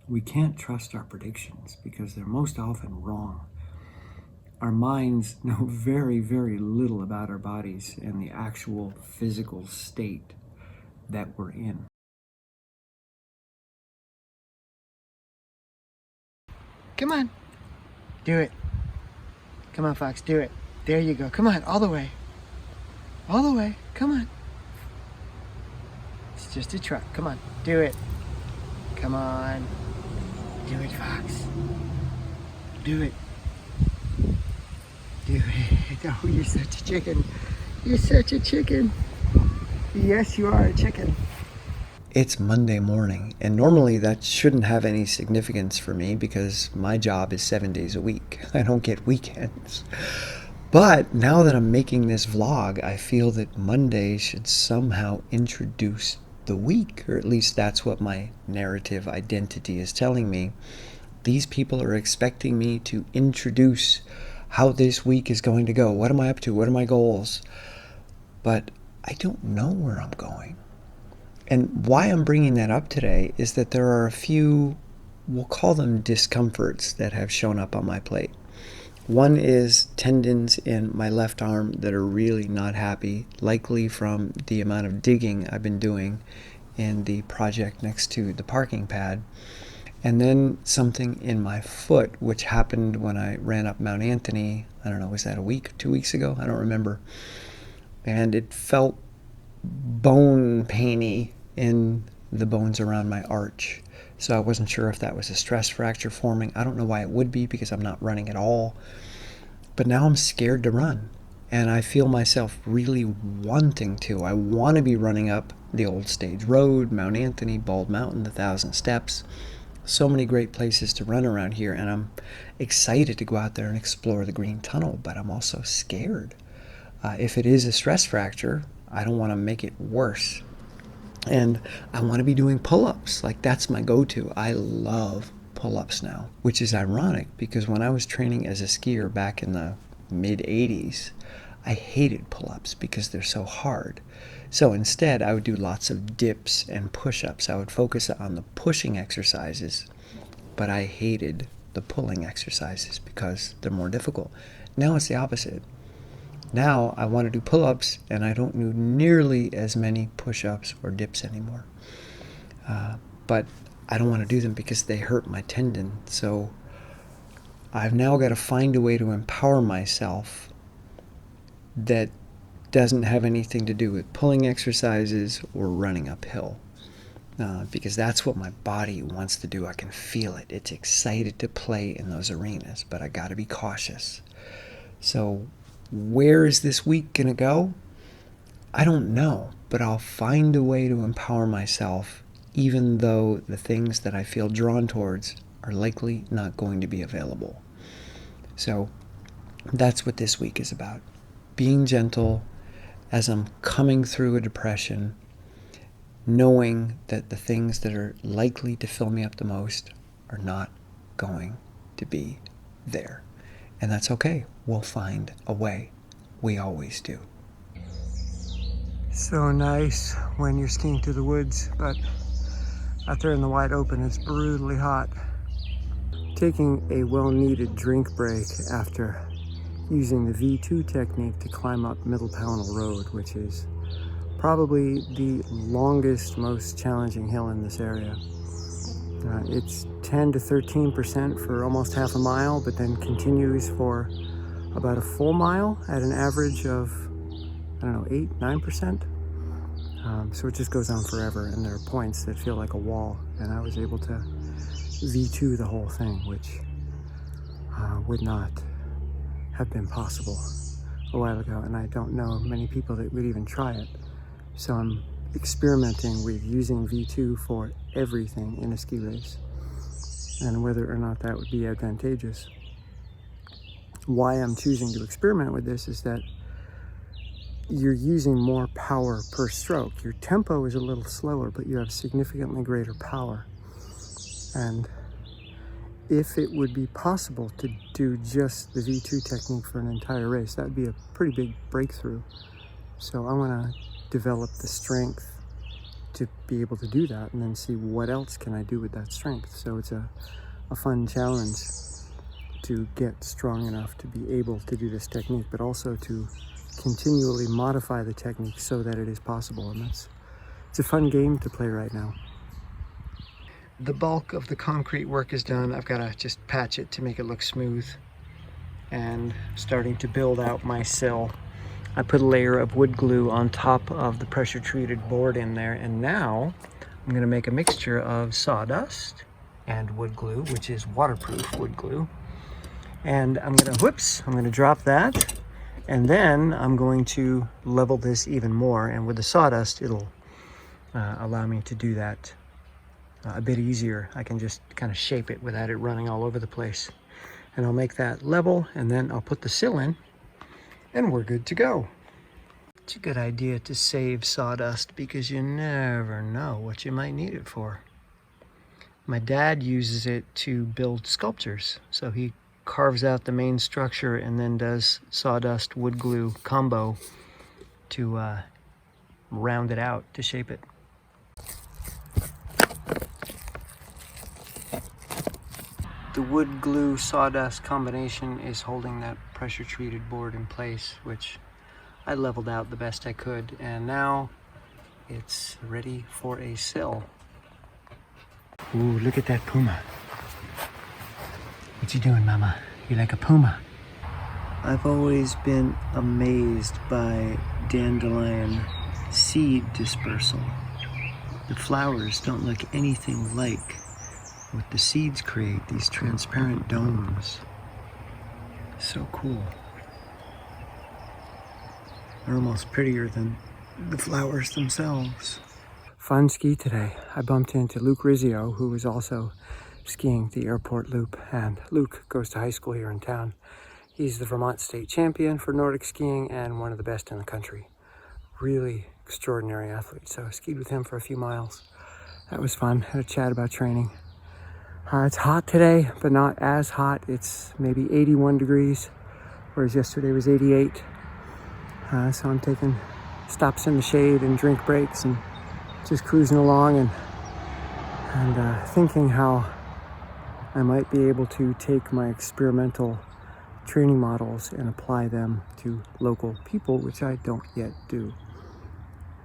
We can't trust our predictions because they're most often wrong. Our minds know very, very little about our bodies and the actual physical state that we're in. Come on. Do it. Come on, Fox, do it. There you go. Come on, all the way. All the way. Come on. It's just a truck. Come on, do it. Come on. Do it, Fox. Do it. Do it. Oh, you're such a chicken. You're such a chicken. Yes, you are a chicken. It's Monday morning, and normally that shouldn't have any significance for me because my job is 7 days a week. I don't get weekends. But now that I'm making this vlog, I feel that Monday should somehow introduce the week, or at least that's what my narrative identity is telling me. These people are expecting me to introduce how this week is going to go. What am I up to? What are my goals? But I don't know where I'm going. And why I'm bringing that up today is that there are a few, we'll call them discomforts, that have shown up on my plate. One is tendons in my left arm that are really not happy, likely from the amount of digging I've been doing in the project next to the parking pad. And then something in my foot, which happened when I ran up Mount Anthony, I don't know, was that a week, 2 weeks ago? I don't remember. And it felt bone painy in the bones around my arch. So I wasn't sure if that was a stress fracture forming. I don't know why it would be because I'm not running at all. But now I'm scared to run. And I feel myself really wanting to. I want to be running up the Old Stage Road, Mount Anthony, Bald Mountain, the 1,000 Steps. So many great places to run around here. And I'm excited to go out there and explore the Green Tunnel. But I'm also scared. If it is a stress fracture, I don't want to make it worse. And I want to be doing pull-ups. Like, that's my go-to. I love pull-ups now, which is ironic because when I was training as a skier back in the mid-80s, I hated pull-ups because they're so hard. So instead, I would do lots of dips and push-ups. I would focus on the pushing exercises, but I hated the pulling exercises because they're more difficult. Now it's the opposite. Now I want to do pull-ups, and I don't do nearly as many push-ups or dips anymore. But I don't want to do them because they hurt my tendon. So I've now got to find a way to empower myself that doesn't have anything to do with pulling exercises or running uphill. Because that's what my body wants to do. I can feel it. It's excited to play in those arenas, but I got to be cautious. So where is this week going to go? I don't know, but I'll find a way to empower myself, even though the things that I feel drawn towards are likely not going to be available. So that's what this week is about. Being gentle as I'm coming through a depression, knowing that the things that are likely to fill me up the most are not going to be there. And that's okay. We'll find a way. We always do. So nice when you're skiing through the woods, but out there in the wide open, it's brutally hot. Taking a well-needed drink break after using the V2 technique to climb up Middle Pownell Road, which is probably the longest, most challenging hill in this area. It's 10 to 13% for almost half a mile, but then continues for about a full mile at an average of, 8-9%. So it just goes on forever, and there are points that feel like a wall, and I was able to V2 the whole thing, which would not have been possible a while ago, and I don't know many people that would even try it. So I'm experimenting with using V2 for everything in a ski race, and whether or not that would be advantageous. Why I'm choosing to experiment with this is that you're using more power per stroke. Your tempo is a little slower, but you have significantly greater power. And if it would be possible to do just the V2 technique for an entire race, that would be a pretty big breakthrough. So I want to develop the strength to be able to do that, and then see what else can I do with that strength. So it's a fun challenge to get strong enough to be able to do this technique, but also to continually modify the technique so that it is possible. And it's a fun game to play right now. The bulk of the concrete work is done. I've got to just patch it to make it look smooth, and starting to build out my sill. I put a layer of wood glue on top of the pressure treated board in there, and now I'm going to make a mixture of sawdust and wood glue, which is waterproof wood glue. And I'm going to drop that, and then I'm going to level this even more, and with the sawdust it'll allow me to do that a bit easier. I can just kind of shape it without it running all over the place. And I'll make that level, and then I'll put the sill in, and we're good to go. It's a good idea to save sawdust because you never know what you might need it for. My dad uses it to build sculptures. So he carves out the main structure and then does sawdust wood glue combo to round it out, to shape it. The wood glue sawdust combination is holding that pressure treated board in place, which I leveled out the best I could, and now it's ready for a sill. Ooh, look at that puma. What you doing, mama? You like a puma? I've always been amazed by dandelion seed dispersal. The flowers don't look anything like what the seeds create, these transparent domes. So cool. They're almost prettier than the flowers themselves. Fun ski today. I bumped into Luke Rizzio, who was also skiing the airport loop, and Luke goes to high school here in town. He's the Vermont state champion for Nordic skiing and one of the best in the country. Really extraordinary athlete. So I skied with him for a few miles. That was fun. Had a chat about training. It's hot today, but not as hot. It's maybe 81 degrees, whereas yesterday was 88. So I'm taking stops in the shade and drink breaks and just cruising along and thinking how I might be able to take my experimental training models and apply them to local people, which I don't yet do.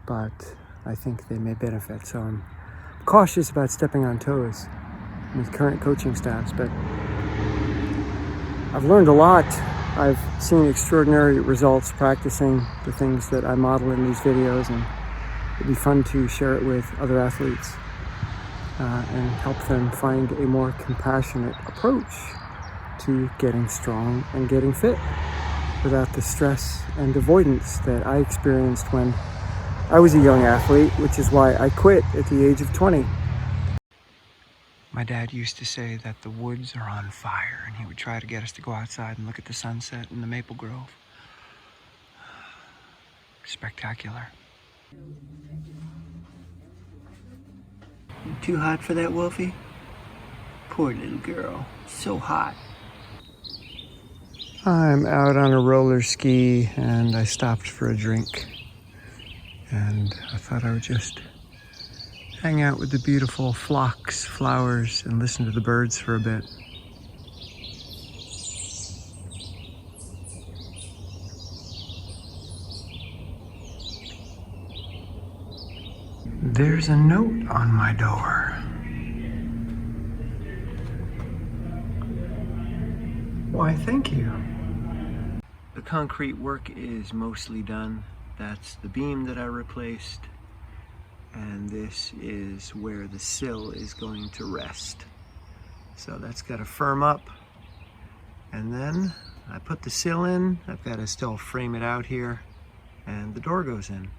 But I think they may benefit. So I'm cautious about stepping on toes with current coaching staffs, but I've learned a lot. I've seen extraordinary results practicing the things that I model in these videos, and it'd be fun to share it with other athletes and help them find a more compassionate approach to getting strong and getting fit without the stress and avoidance that I experienced when I was a young athlete, which is why I quit at the age of 20. My dad used to say that the woods are on fire, and he would try to get us to go outside and look at the sunset in the maple grove. Spectacular. Too hot for that, Wolfie? Poor little girl. So hot. I'm out on a roller ski, and I stopped for a drink. And I thought I would just hang out with the beautiful phlox flowers and listen to the birds for a bit. There's a note on my door. Why, thank you. The concrete work is mostly done. That's the beam that I replaced. And this is where the sill is going to rest. So that's got to firm up. And then I put the sill in. I've got to still frame it out here. And the door goes in.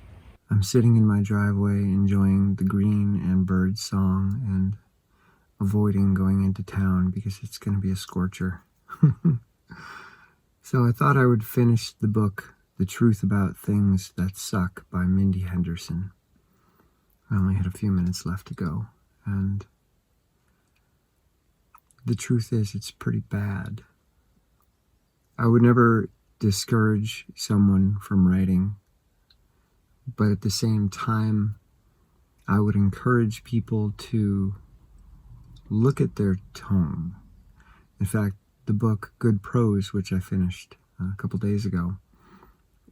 I'm sitting in my driveway enjoying the green and bird song and avoiding going into town because it's going to be a scorcher. So I thought I would finish the book, The Truth About Things That Suck by Mindy Henderson. I only had a few minutes left to go, and the truth is it's pretty bad. I would never discourage someone from writing, but at the same time, I would encourage people to look at their tone. In fact, the book Good Prose, which I finished a couple days ago,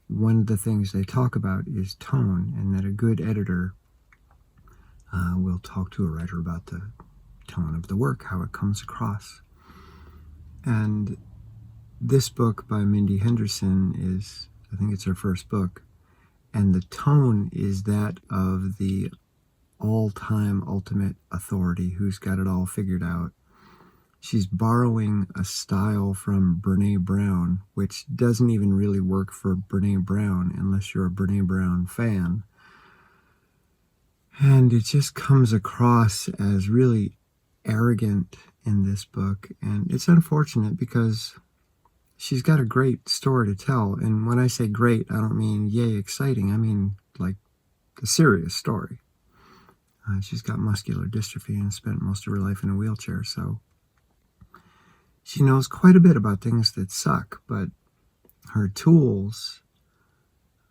one of the things they talk about is tone, and that a good editor will talk to a writer about the tone of the work, how it comes across. And this book by Mindy Henderson is, I think it's her first book, and the tone is that of the all-time ultimate authority who's got it all figured out. She's borrowing a style from Brené Brown, which doesn't even really work for Brené Brown unless you're a Brené Brown fan. And it just comes across as really arrogant in this book. And it's unfortunate because she's got a great story to tell. And when I say great, I don't mean yay exciting. I mean like a serious story. She's got muscular dystrophy and spent most of her life in a wheelchair, so she knows quite a bit about things that suck, but her tools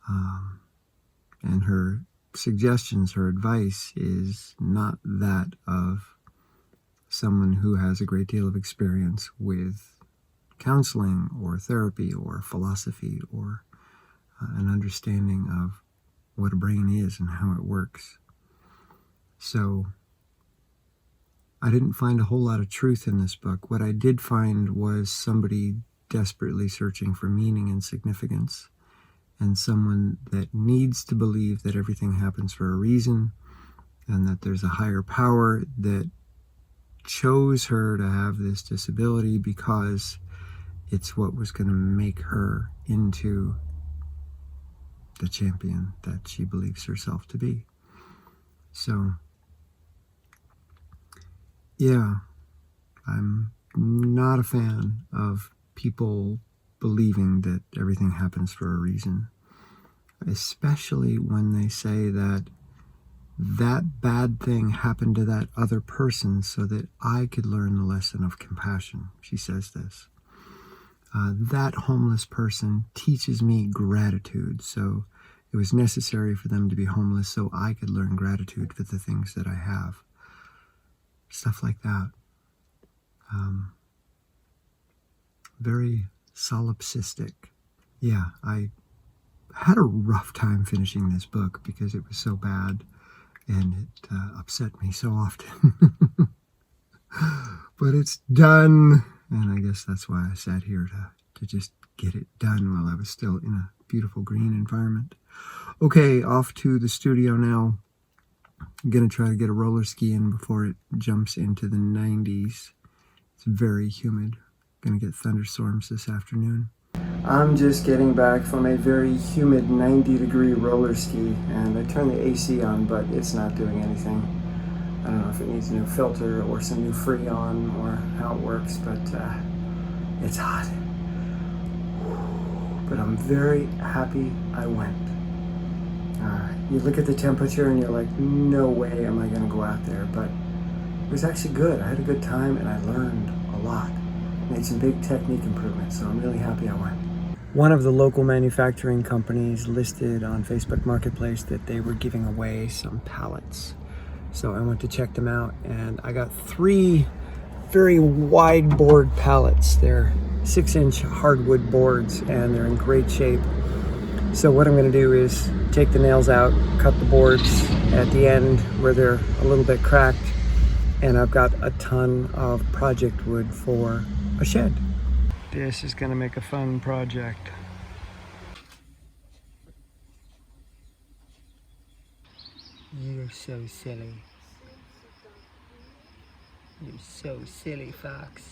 and her suggestions, her advice is not that of someone who has a great deal of experience with counseling or therapy or philosophy or an understanding of what a brain is and how it works. So I didn't find a whole lot of truth in this book. What I did find was somebody desperately searching for meaning and significance, and someone that needs to believe that everything happens for a reason and that there's a higher power that chose her to have this disability because it's what was going to make her into the champion that she believes herself to be. So yeah, I'm not a fan of people believing that everything happens for a reason, especially when they say that that bad thing happened to that other person so that I could learn the lesson of compassion. She says this. That homeless person teaches me gratitude, so it was necessary for them to be homeless so I could learn gratitude for the things that I have. Stuff like that. Very solipsistic. Yeah, I had a rough time finishing this book because it was so bad and it upset me so often. But it's done, and I guess that's why I sat here to just get it done while I was still in a beautiful green environment. Okay, off to the studio now. I'm going to try to get a roller ski in before it jumps into the 90s. It's very humid. Going to get thunderstorms this afternoon. I'm just getting back from a very humid 90-degree roller ski, and I turned the AC on, but it's not doing anything. I don't know if it needs a new filter or some new Freon or how it works, but it's hot. But I'm very happy I went. You look at the temperature and you're like, no way am I going to go out there. But it was actually good. I had a good time and I learned a lot. Made some big technique improvements, so I'm really happy I went. One of the local manufacturing companies listed on Facebook Marketplace that they were giving away some pallets. So I went to check them out, and I got 3 very wide board pallets. They're 6-inch hardwood boards, and they're in great shape. So what I'm going to do is take the nails out, cut the boards at the end where they're a little bit cracked, and I've got a ton of project wood for a shed. This is going to make a fun project. You're so silly. You're so silly, Fox.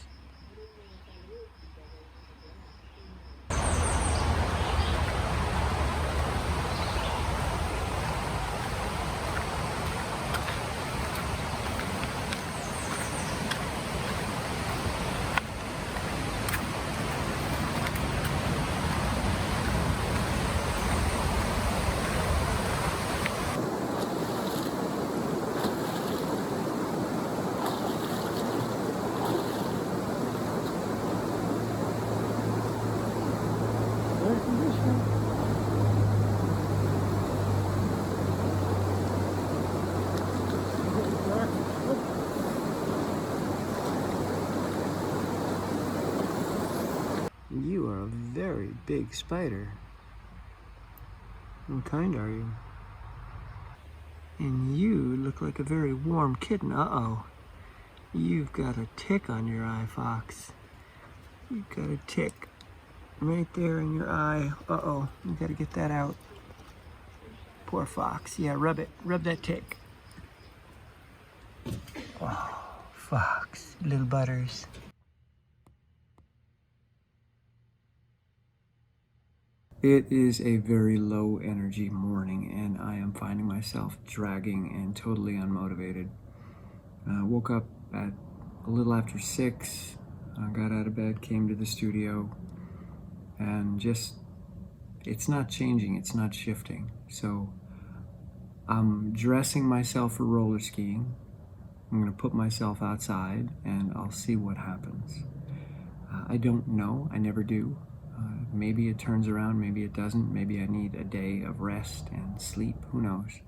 very big spider. What kind are you? And you look like a very warm kitten. Uh-oh. You've got a tick on your eye, Fox. You've got a tick right there in your eye. Uh-oh. You gotta get that out. Poor Fox. Yeah, rub it. Rub that tick. Oh, Fox. Little butters. It is a very low energy morning, and I am finding myself dragging and totally unmotivated. Woke up at a little after 6, got out of bed, came to the studio, and just, it's not changing, it's not shifting. So I'm dressing myself for roller skiing. I'm going to put myself outside, and I'll see what happens. I don't know, I never do. Maybe it turns around, maybe it doesn't. Maybe I need a day of rest and sleep, who knows.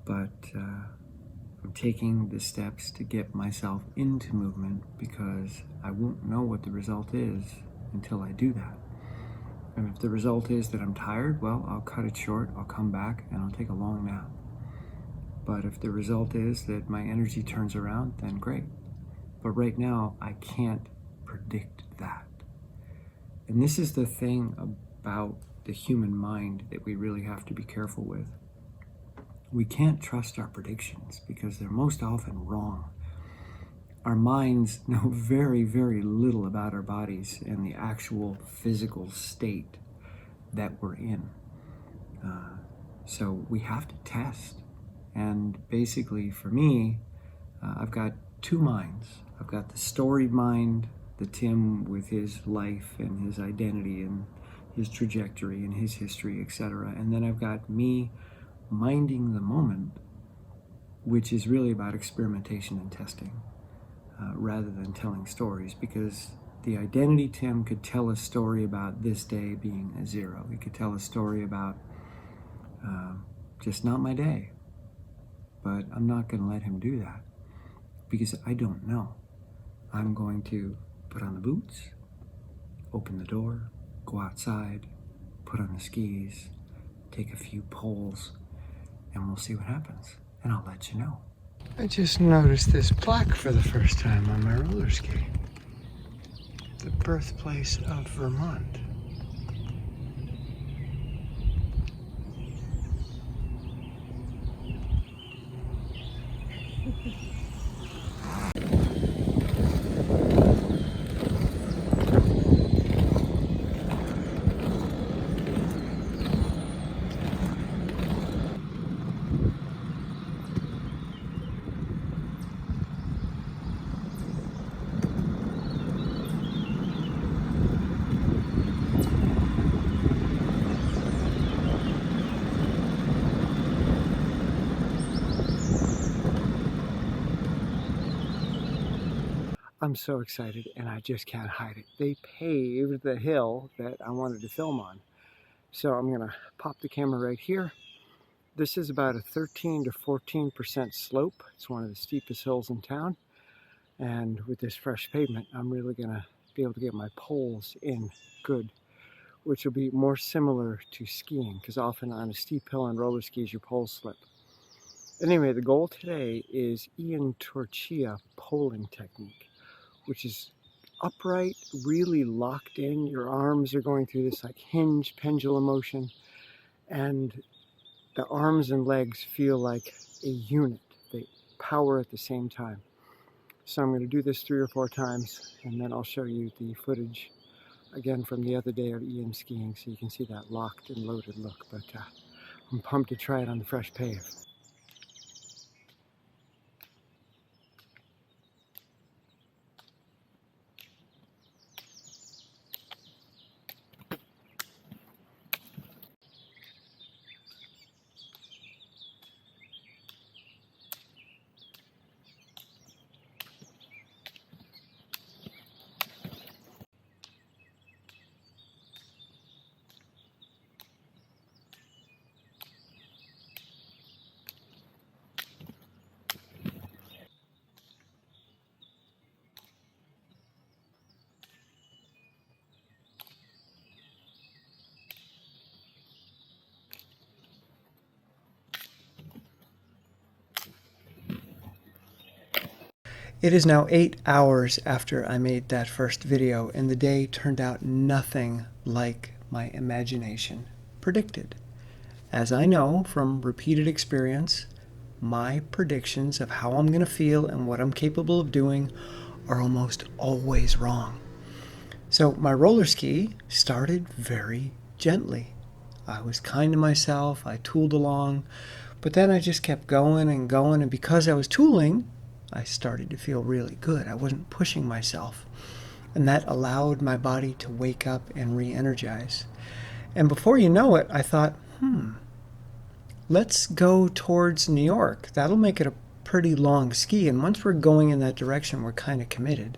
But I'm taking the steps to get myself into movement because I won't know what the result is until I do that. And if the result is that I'm tired, well, I'll cut it short, I'll come back, and I'll take a long nap. But if the result is that my energy turns around, then great. But right now, I can't predict that. And this is the thing about the human mind that we really have to be careful with. We can't trust our predictions because they're most often wrong. Our minds know very, very little about our bodies and the actual physical state that we're in. So we have to test. And basically, for me, I've got two minds. I've got the story mind, the Tim with his life and his identity and his trajectory and his history, etc. And then I've got me minding the moment, which is really about experimentation and testing, rather than telling stories, because the identity Tim could tell a story about this day being a 0. He could tell a story about just not my day. But I'm not going to let him do that because I don't know. I'm going to put on the boots, open the door, go outside, put on the skis, take a few poles, and we'll see what happens. And I'll let you know. I just noticed this plaque for the first time on my roller skate. The birthplace of Vermont. I'm so excited and I just can't hide it. They paved the hill that I wanted to film on. So I'm gonna pop the camera right here. This is about a 13 to 14% slope. It's one of the steepest hills in town. And with this fresh pavement, I'm really gonna be able to get my poles in good, which will be more similar to skiing, because often on a steep hill on roller skis, your poles slip. Anyway, the goal today is Inertia poling technique, which is upright, really locked in. Your arms are going through this like hinge pendulum motion, and the arms and legs feel like a unit. They power at the same time. So I'm going to do this 3 or 4 times, and then I'll show you the footage again from the other day of Ian skiing, so you can see that locked and loaded look. But I'm pumped to try it on the fresh pave. It is now 8 hours after I made that first video, and the day turned out nothing like my imagination predicted. As I know from repeated experience, my predictions of how I'm going to feel and what I'm capable of doing are almost always wrong. So my roller ski started very gently. I was kind to myself, I tooled along, but then I just kept going, and because I was tooling, I started to feel really good. I wasn't pushing myself, and that allowed my body to wake up and re-energize. And before you know it, I thought, let's go towards New York. That'll make it a pretty long ski, and once we're going in that direction, we're kind of committed.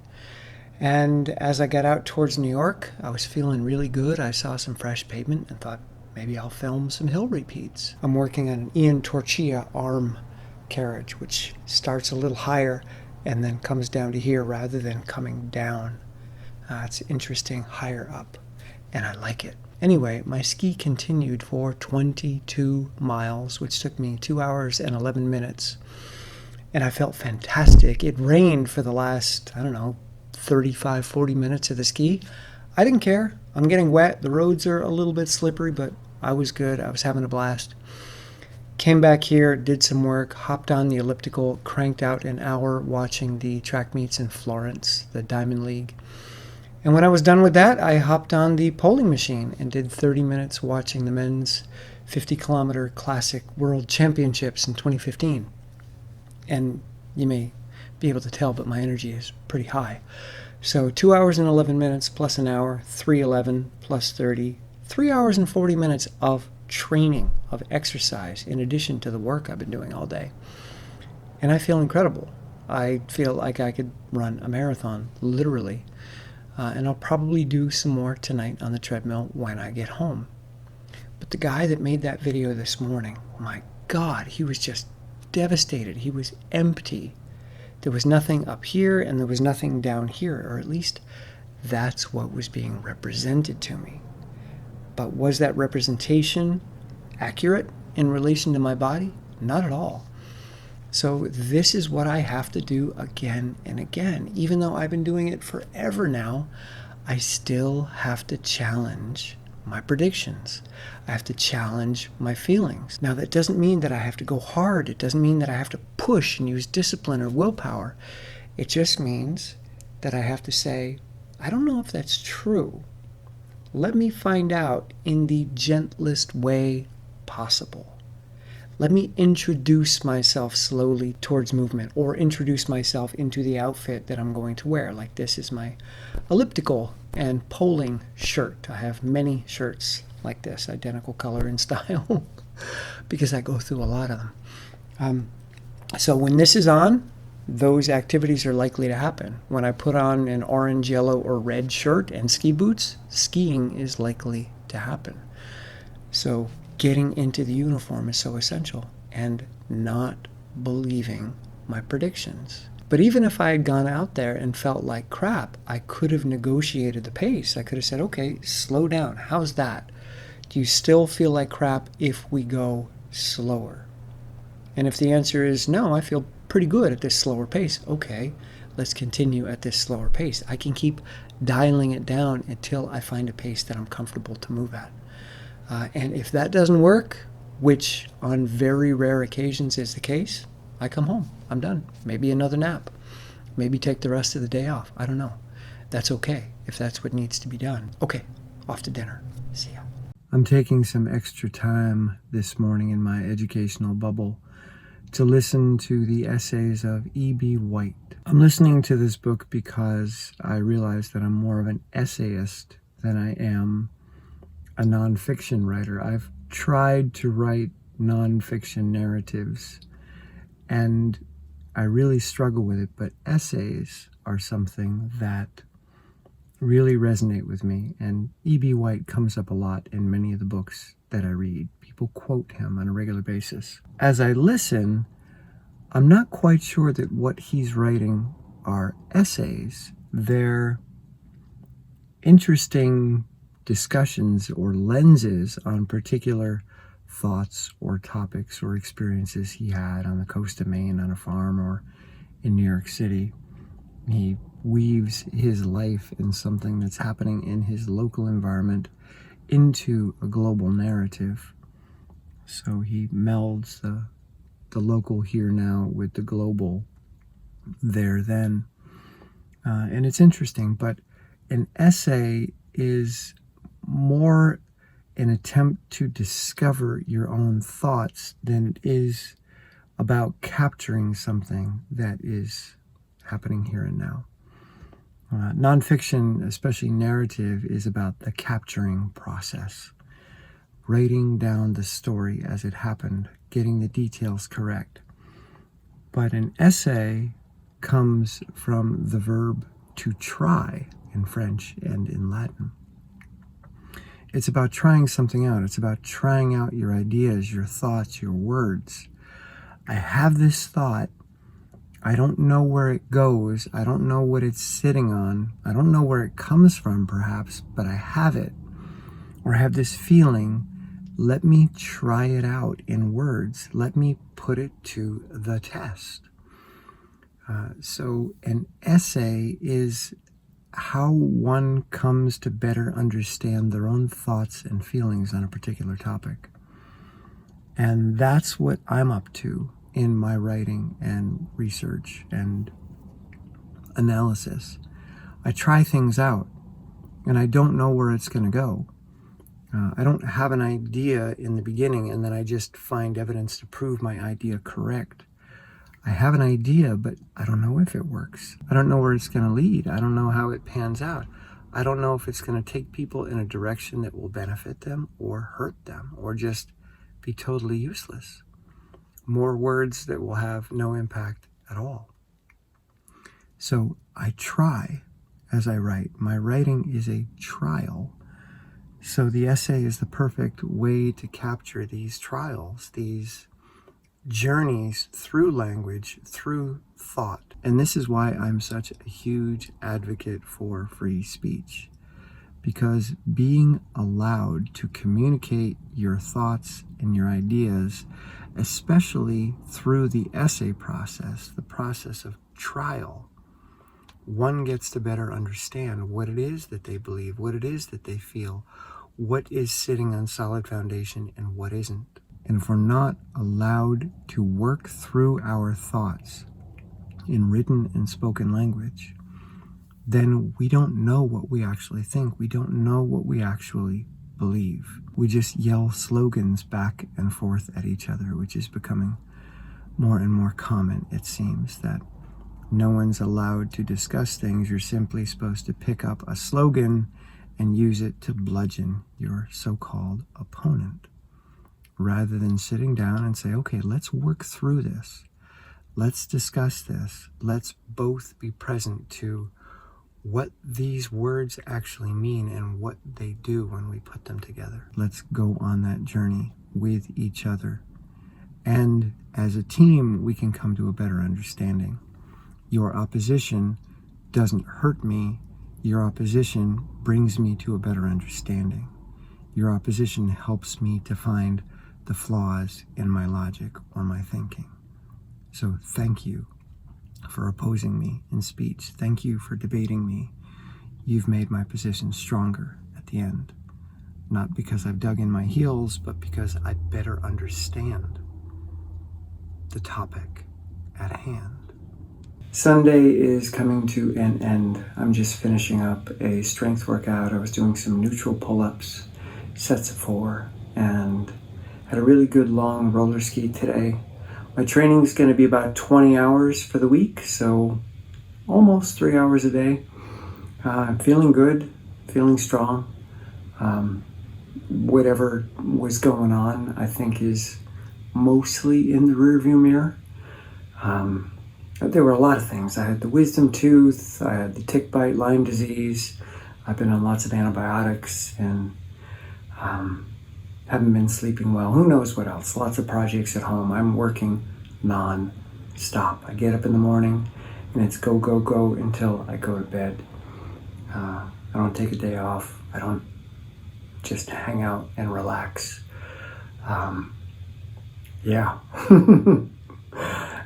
And as I got out towards New York, I was feeling really good. I saw some fresh pavement and thought, maybe I'll film some hill repeats. I'm working on an Ian Torchia arm carriage, which starts a little higher and then comes down to here rather than coming down. It's interesting higher up, and I like it. Anyway, my ski continued for 22 miles, which took me 2 hours and 11 minutes. And I felt fantastic. It rained for the last, 35, 40 minutes of the ski. I didn't care. I'm getting wet. The roads are a little bit slippery, but I was good. I was having a blast. Came back here, did some work, hopped on the elliptical, cranked out an hour watching the track meets in Florence, the Diamond League. And when I was done with that, I hopped on the polling machine and did 30 minutes watching the men's 50-kilometer classic world championships in 2015. And you may be able to tell, but my energy is pretty high. So 2 hours and 11 minutes plus an hour, 3:11 plus 30, 3 hours and 40 minutes of training, of exercise, in addition to the work I've been doing all day. And I feel incredible. I feel like I could run a marathon, literally. And I'll probably do some more tonight on the treadmill when I get home. But the guy that made that video this morning, my God, he was just devastated. He was empty. There was nothing up here and there was nothing down here, or at least that's what was being represented to me. But was that representation accurate in relation to my body? Not at all. So this is what I have to do again and again. Even though I've been doing it forever now, I still have to challenge my predictions. I have to challenge my feelings. Now, that doesn't mean that I have to go hard. It doesn't mean that I have to push and use discipline or willpower. It just means that I have to say, I don't know if that's true. Let me find out in the gentlest way possible. Let me introduce myself slowly towards movement, or introduce myself into the outfit that I'm going to wear. Like, this is my elliptical and polling shirt. I have many shirts like this, identical color and style, because I go through a lot of them. So when this is on, those activities are likely to happen. When I put on an orange, yellow, or red shirt and ski boots, skiing is likely to happen. So getting into the uniform is so essential, and not believing my predictions. But even if I had gone out there and felt like crap, I could have negotiated the pace. I could have said, okay, slow down. How's that? Do you still feel like crap if we go slower? And if the answer is no, I feel pretty good at this slower pace. Okay, let's continue at this slower pace. I can keep dialing it down until I find a pace that I'm comfortable to move at. And if that doesn't work, which on very rare occasions is the case, I come home. I'm done. Maybe another nap. Maybe take the rest of the day off. I don't know. That's okay if that's what needs to be done. Okay, off to dinner. See ya. I'm taking some extra time this morning in my educational bubble to listen to the essays of E.B. White. I'm listening to this book because I realize that I'm more of an essayist than I am a nonfiction writer. I've tried to write nonfiction narratives, and I really struggle with it, but essays are something that really resonate with me, and E.B. White comes up a lot in many of the books that I read. People quote him on a regular basis. As I listen, I'm not quite sure that what he's writing are essays. They're interesting discussions or lenses on particular thoughts or topics or experiences he had on the coast of Maine, on a farm, or in New York City. He weaves his life in something that's happening in his local environment into a global narrative. So he melds the local here now with the global there then. And it's interesting, but an essay is more an attempt to discover your own thoughts than it is about capturing something that is happening here and now. Nonfiction, especially narrative, is about the capturing process, writing down the story as it happened, getting the details correct. But an essay comes from the verb to try in French and in Latin. It's about trying something out. It's about trying out your ideas, your thoughts, your words. I have this thought. I don't know where it goes. I don't know what it's sitting on. I don't know where it comes from, perhaps, but I have it. Or I have this feeling. Let me try it out in words. Let me put it to the test. So an essay is how one comes to better understand their own thoughts and feelings on a particular topic. And that's what I'm up to in my writing and research and analysis. I try things out, and I don't know where it's going to go. I don't have an idea in the beginning, and then I just find evidence to prove my idea correct. I have an idea, but I don't know if it works. I don't know where it's going to lead. I don't know how it pans out. I don't know if it's going to take people in a direction that will benefit them or hurt them or just be totally useless. More words that will have no impact at all. So I try as I write. My writing is a trial. So the essay is the perfect way to capture these trials, these journeys through language, through thought. And this is why I'm such a huge advocate for free speech. Because being allowed to communicate your thoughts and your ideas, especially through the essay process, the process of trial, one gets to better understand what it is that they believe, what it is that they feel, what is sitting on solid foundation and what isn't. And if we're not allowed to work through our thoughts in written and spoken language, then we don't know what we actually think. We don't know what we actually believe. We just yell slogans back and forth at each other, which is becoming more and more common, it seems, that no one's allowed to discuss things. You're simply supposed to pick up a slogan and use it to bludgeon your so-called opponent, rather than sitting down and say, okay, let's work through this. Let's discuss this. Let's both be present to what these words actually mean and what they do when we put them together. Let's go on that journey with each other. And as a team, we can come to a better understanding. Your opposition doesn't hurt me. Your opposition brings me to a better understanding. Your opposition helps me to find the flaws in my logic or my thinking. So thank you for opposing me in speech. Thank you for debating me. You've made my position stronger at the end. Not because I've dug in my heels, but because I better understand the topic at hand. Sunday is coming to an end. I'm just finishing up a strength workout. I was doing some neutral pull-ups, sets of 4, and had a really good long roller ski today. My training is going to be about 20 hours for the week, so almost 3 hours a day. I'm feeling good, feeling strong. Whatever was going on, I think, is mostly in the rearview mirror. There were a lot of things. I had the wisdom tooth, I had the tick bite, Lyme disease. I've been on lots of antibiotics and haven't been sleeping well. Who knows what else? Lots of projects at home. I'm working non-stop. I get up in the morning and it's go, go, go until I go to bed. I don't take a day off. I don't just hang out and relax.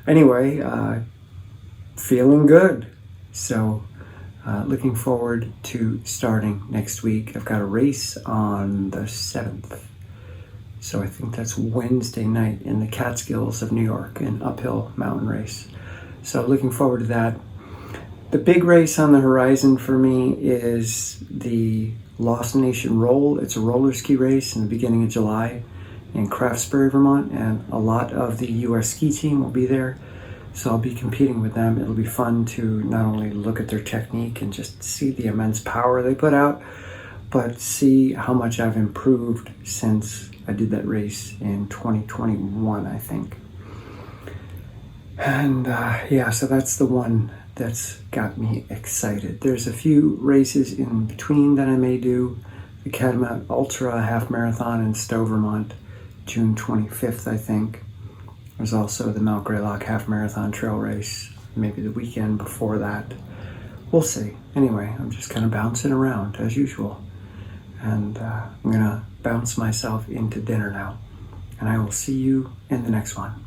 Anyway, feeling good. So looking forward to starting next week. I've got a race on the 7th. So I think that's Wednesday night in the Catskills of New York, an uphill mountain race. So looking forward to that. The big race on the horizon for me is the Lost Nation Roll. It's a roller ski race in the beginning of July in Craftsbury, Vermont, and a lot of the U.S. ski team will be there. So I'll be competing with them. It'll be fun to not only look at their technique and just see the immense power they put out, but see how much I've improved since I did that race in 2021, I think. And so that's the one that's got me excited. There's a few races in between that I may do. The Catamount Ultra Half Marathon in Stowe, Vermont, June 25th, I think. There's also the Mount Greylock Half Marathon Trail Race, maybe the weekend before that. We'll see. Anyway, I'm just kind of bouncing around as usual. And I'm going to bounce myself into dinner now. And I will see you in the next one.